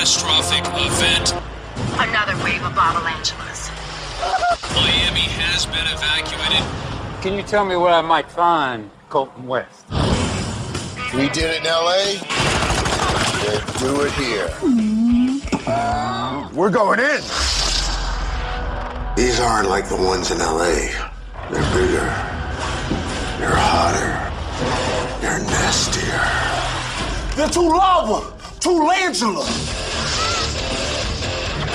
catastrophic event. Another wave of Lavalantulas. Miami has been evacuated. Can you tell me where I might find Colton West? We did it in L.A. We'll do it here. We're going in. These aren't like the ones in L.A. They're bigger. They're hotter. They're nastier. They're too lava. Too Lantula.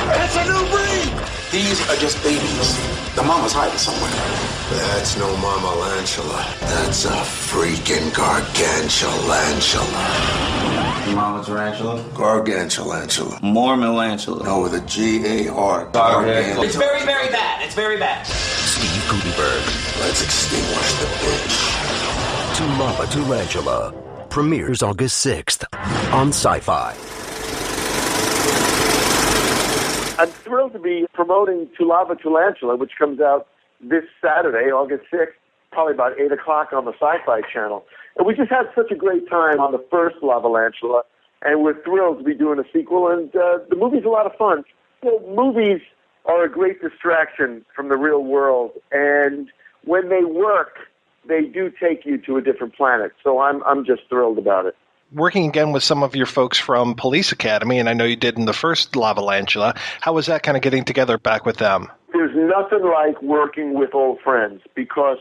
It's a new breed. These are just babies. The mama's hiding somewhere. That's no Mama Lantula. That's a freaking gargantulantula. Mama tarantula? Gargantulantula. More melantula. No, with a G-A-R. Gargantula. It's very, very bad. It's very bad. Steve Guttenberg. Let's extinguish the bitch. To Mama to Lantula. Premieres August 6th on Syfy. I'm thrilled to be promoting To Lavalantual, which comes out this Saturday, August 6th, probably about 8 o'clock on the syfy-channel. And we just had such a great time on the first Lavalantual, and we're thrilled to be doing a sequel, and the movie's a lot of fun. You know, movies are a great distraction from the real world, and when they work, they do take you to a different planet. So I'm just thrilled about it. Working again with some of your folks from Police Academy, and I know you did in the first Lavalantula, how was that kind of getting together back with them? There's nothing like working with old friends because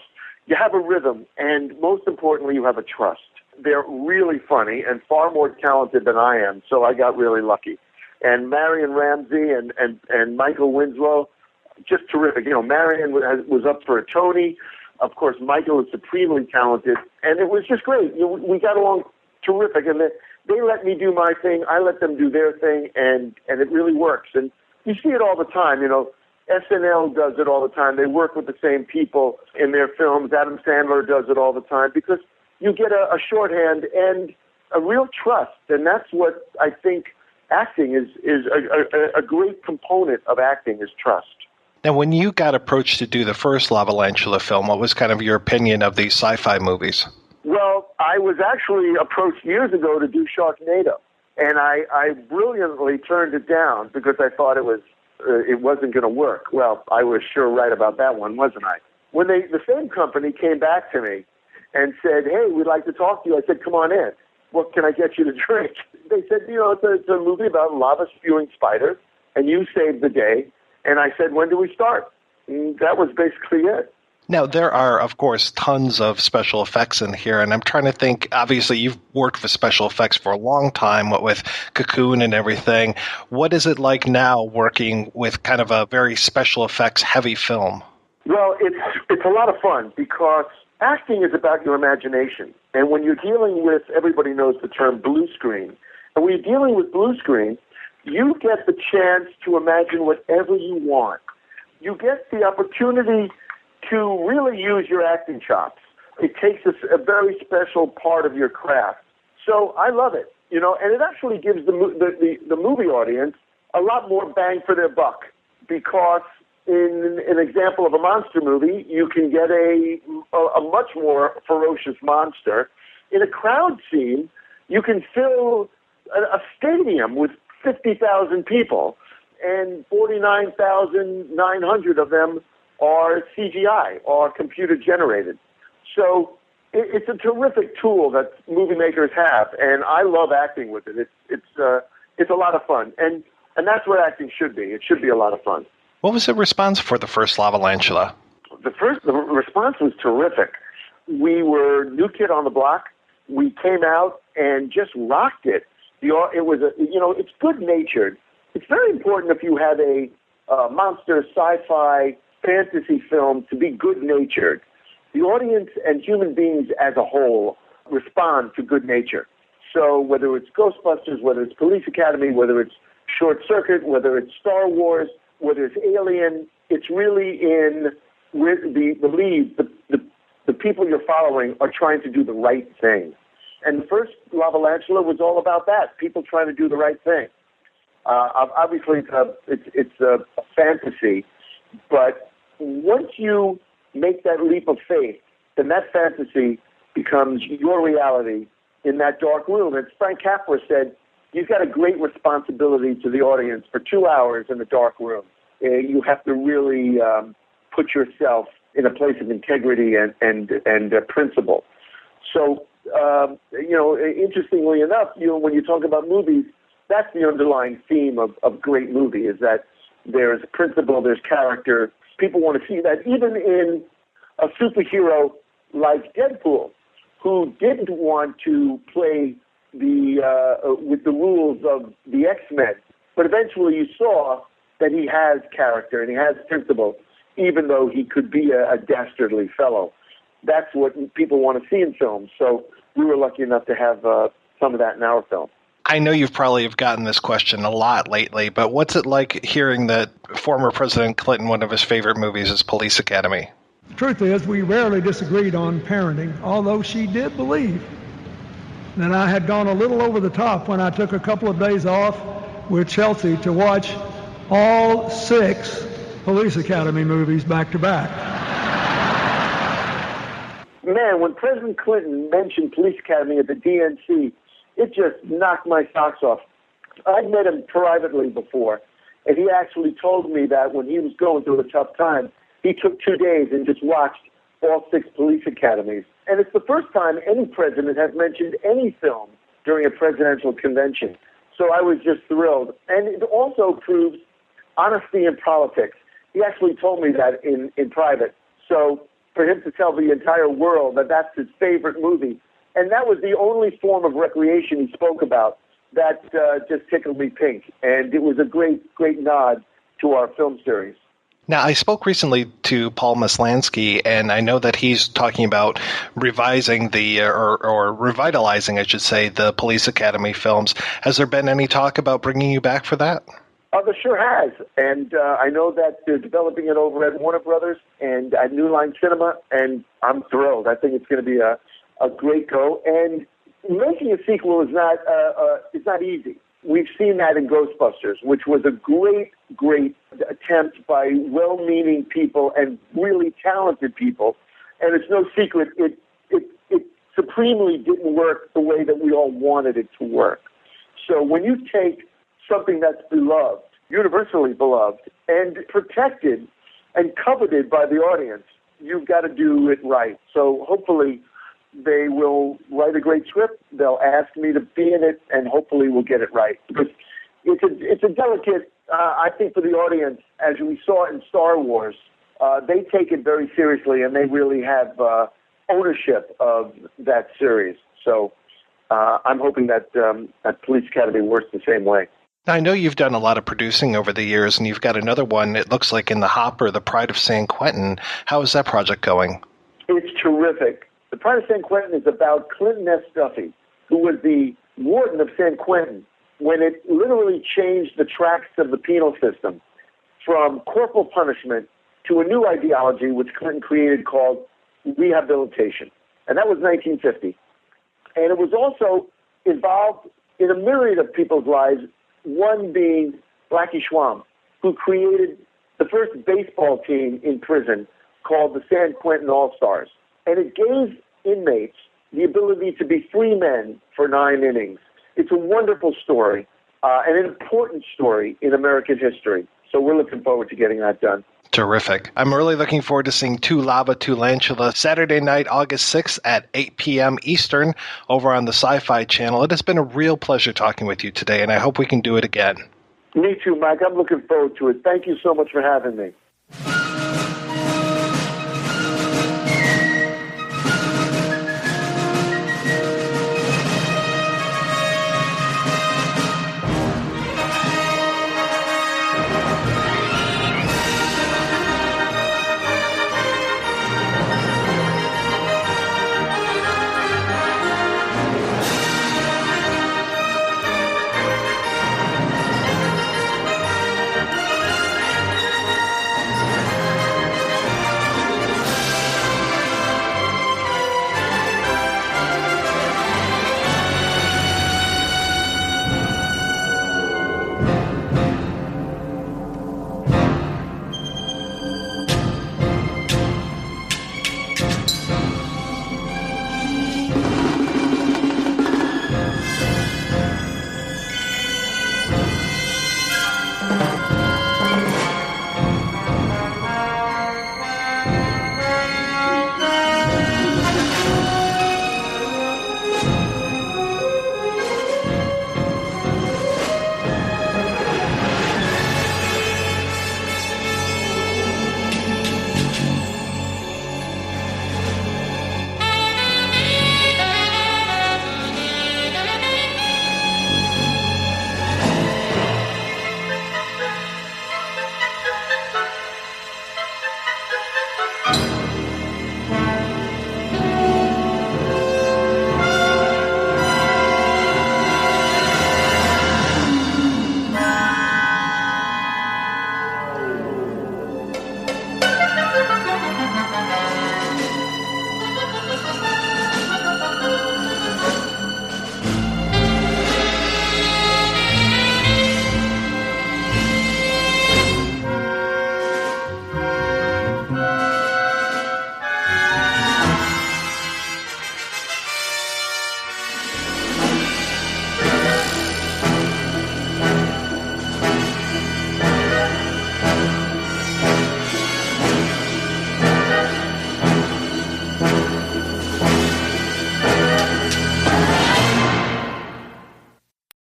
you have a rhythm, and most importantly, you have a trust. They're really funny and far more talented than I am, so I got really lucky. And Marion Ramsey and Michael Winslow, just terrific. You know, Marion was up for a Tony. Of course, Michael is supremely talented, and it was just great. You know, we got along terrific, and they let me do my thing, I let them do their thing, and it really works. And you see it all the time, you know, SNL does it all the time. They work with the same people in their films. Adam Sandler does it all the time because you get a shorthand and a real trust, and that's what I think acting is a great component of acting is trust. Now, when you got approached to do the first Lavalantula film, what was kind of your opinion of these sci-fi movies? Well, I was actually approached years ago to do Sharknado, and I brilliantly turned it down because I thought it wasn't going to work. Well, I was sure right about that one, wasn't I? When the same company came back to me and said, "Hey, we'd like to talk to you," I said, "Come on in. What can I get you to drink?" They said, "You know, it's a movie about lava-spewing spiders, and you saved the day." And I said, "When do we start?" And that was basically it. Now, there are, of course, tons of special effects in here, and I'm trying to think, obviously, you've worked with special effects for a long time, what with Cocoon and everything. What is it like now working with kind of a very special effects-heavy film? Well, it's a lot of fun because acting is about your imagination. And when you're dealing with, everybody knows the term blue screen, and when you're dealing with blue screen, you get the chance to imagine whatever you want. You get the opportunity to really use your acting chops. It takes a very special part of your craft. So I love it, you know, and it actually gives the movie audience a lot more bang for their buck because in an example of a monster movie, you can get a much more ferocious monster. In a crowd scene, you can fill a stadium with 50,000 people, and 49,900 of them are CGI, or computer generated. So it's a terrific tool that movie makers have, and I love acting with it. It's a lot of fun, and that's what acting should be. It should be a lot of fun. What was the response for the first Lavalantula? The response was terrific. We were new kid on the block. We came out and just rocked it. It was it's good natured. It's very important if you have a monster sci-fi fantasy film to be good-natured. The audience and human beings as a whole respond to good nature. So whether it's Ghostbusters, whether it's Police Academy, whether it's Short Circuit, whether it's Star Wars, whether it's Alien, it's really in where the lead, the people you're following are trying to do the right thing. And the first Lavalantula was all about that, people trying to do the right thing. Obviously, it's a fantasy, but once you make that leap of faith, then that fantasy becomes your reality in that dark room. And Frank Capra said, you've got a great responsibility to the audience for 2 hours in a dark room. You have to really put yourself in a place of integrity and principle. So, interestingly enough, when you talk about movies, that's the underlying theme of great movie, is that there's principle, there's character. People want to see that even in a superhero like Deadpool, who didn't want to play with the rules of the X-Men, but eventually you saw that he has character and he has principle, even though he could be a dastardly fellow. That's what people want to see in films. So we were lucky enough to have some of that in our film. I know you've probably have gotten this question a lot lately, but what's it like hearing that former President Clinton, one of his favorite movies is Police Academy? The truth is, we rarely disagreed on parenting, although she did believe that I had gone a little over the top when I took a couple of days off with Chelsea to watch all 6 Police Academy movies back to back. Man, when President Clinton mentioned Police Academy at the DNC, it just knocked my socks off. I'd met him privately before, and he actually told me that when he was going through a tough time, he took 2 days and just watched all 6 police academies. And it's the first time any president has mentioned any film during a presidential convention. So I was just thrilled. And it also proves honesty in politics. He actually told me that in private. So for him to tell the entire world that that's his favorite movie, and that was the only form of recreation he spoke about, that just tickled me pink. And it was a great, great nod to our film series. Now, I spoke recently to Paul Maslansky, and I know that he's talking about revising or revitalizing, I should say, the Police Academy films. Has there been any talk about bringing you back for that? There sure has. And I know that they're developing it over at Warner Brothers and at New Line Cinema, and I'm thrilled. I think it's going to be a great go. And making a sequel is not easy. We've seen that in Ghostbusters, which was a great, great attempt by well-meaning people and really talented people. And it's no secret, it supremely didn't work the way that we all wanted it to work. So when you take something that's beloved, universally beloved, and protected and coveted by the audience, you've got to do it right. So hopefully they will write a great script. They'll ask me to be in it, and hopefully we'll get it right. Because it's a delicate, I think, for the audience, as we saw in Star Wars, they take it very seriously, and they really have ownership of that series. So I'm hoping that Police Academy works the same way. Now, I know you've done a lot of producing over the years, and you've got another one, it looks like, in the hopper, The Pride of San Quentin. How is that project going? It's terrific. The Pride of San Quentin is about Clinton S. Duffy, who was the warden of San Quentin when it literally changed the tracks of the penal system from corporal punishment to a new ideology which Clinton created called rehabilitation. And that was 1950. And it was also involved in a myriad of people's lives, one being Blackie Schwam, who created the first baseball team in prison called the San Quentin All-Stars. And it gave inmates the ability to be free men for 9 innings. It's a wonderful story and an important story in American history. So we're looking forward to getting that done. Terrific. I'm really looking forward to seeing To Lantula Saturday night, August 6th at 8 p.m. Eastern over on the Syfy-Channel. It has been a real pleasure talking with you today, and I hope we can do it again. Me too, Mike. I'm looking forward to it. Thank you so much for having me.